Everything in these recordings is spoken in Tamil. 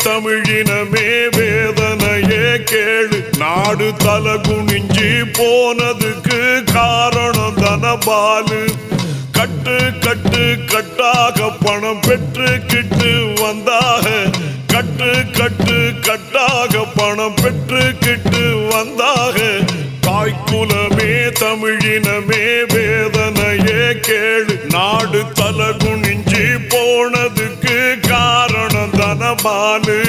தமிழினமே வேதனையே கேளு. நாடு தல குனிஞ்சி போனதுக்கு காரணம் தனபாலு. கட்டு கட்டு கட்டாக பணம் பெற்றுக்கிட்டு வந்தாக. கட்டு கட்டு கட்டாக பணம் பெற்றுக்கிட்டு வந்தாக. தாய்க்குலமே தமிழினமே வேதனையே கேளு. நாடு தல குனிஞ்சி போனதுக்கு காரணம் தனபாலு.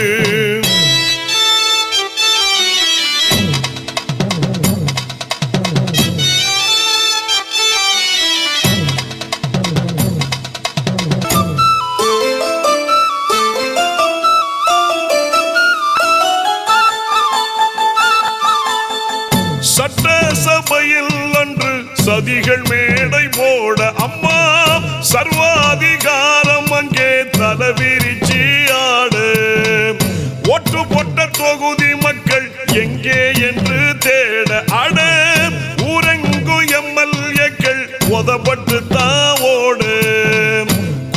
சட்டசபையில் அன்று சதிகள் மேடை போட அம்மா சர்வாதிகாரம் அங்கே தலைவிரிச்சி ஆடு. ஒட்டு போட்ட தொகுதி மக்கள் எங்கே என்று தேட அட. ஊரெங்கு எம்எல்ஏக்கள் உதப்பட்டு தாவோடு.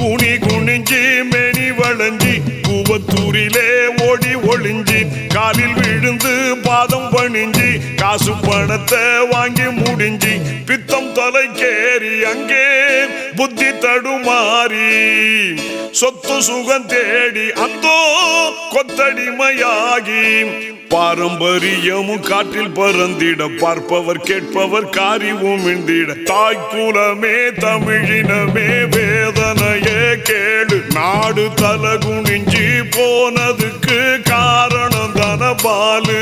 குனி குனிஞ்சி மெனி வளைஞ்சி கூவத்தூரிலே ஓடி ஒளிஞ்சி காலில் விழுந்து பாதம் பணிஞ்சி காசு பணத்தை வாங்கி முடிஞ்சி பித்தம் தலைக்கேறி அங்கே புத்தி தடுமாறி சொத்து சுகம் தேடி அந்தோ கொத்தடிமையாகி பாரம்பரியமும் காற்றில் பறந்திட பார்ப்பவர் கேட்பவர் காரிவும் இந்திட. தாய்க்குலமே தமிழினமே வேதனையே கேளு. நாடு தல குனிஞ்சி போனதுக்கு காரணம் தனபாலு.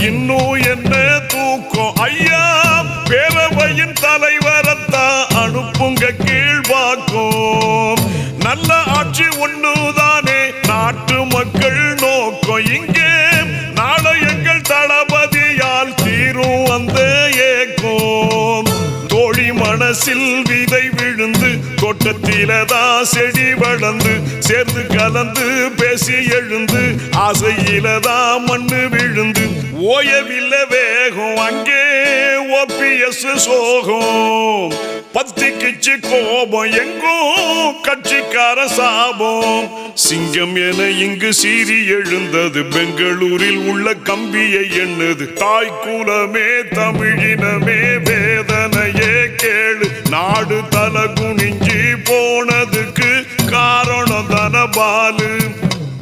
இன்னும் என்ன தூக்கம் ஐயா. பேரவையின் தலைவரத்தான் அனுப்புங்க கீழ்வாக்கும். நல்ல ஆட்சி ஒண்ணுதானே நாட்டு மக்கள் நோக்கம். இங்கே நாளை எங்கள் தளபதியால் தீரும் அந்த ஏக்கம். தோழி மனசில் விதை விழுந்து தோட்டத்திலதான் செடி வளர்ந்து சேர்ந்து கலந்து பேசி எழுந்து ஆசையிலதான் மண்ணு விழுந்து ஓயவில்லை வேகம் அங்கே OPS சோகம். பத்திக்கிச்சு கோபம் எங்கும் கட்சிக்கார சாபம். சிங்கம் என இங்கு சீறி எழுந்தது பெங்களூரில் உள்ள கம்பியை எண்ணுது. தாய்க்குலமே தமிழினமே வேதனையே கேளு. நாடு தல குனிஞ்சி போனதுக்கு காரணம் தனபாலு.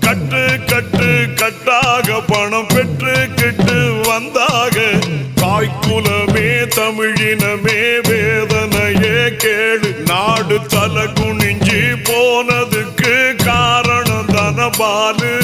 கட்டு கட்டு கட்டாக பணம் பெற்றுக்கிட்டு வந்தாக. தாய்க்குலமே தமிழினமே வேதனையே கேளு. நாடு தல குனிஞ்சி போனதுக்கு காரணம் தனபாலு.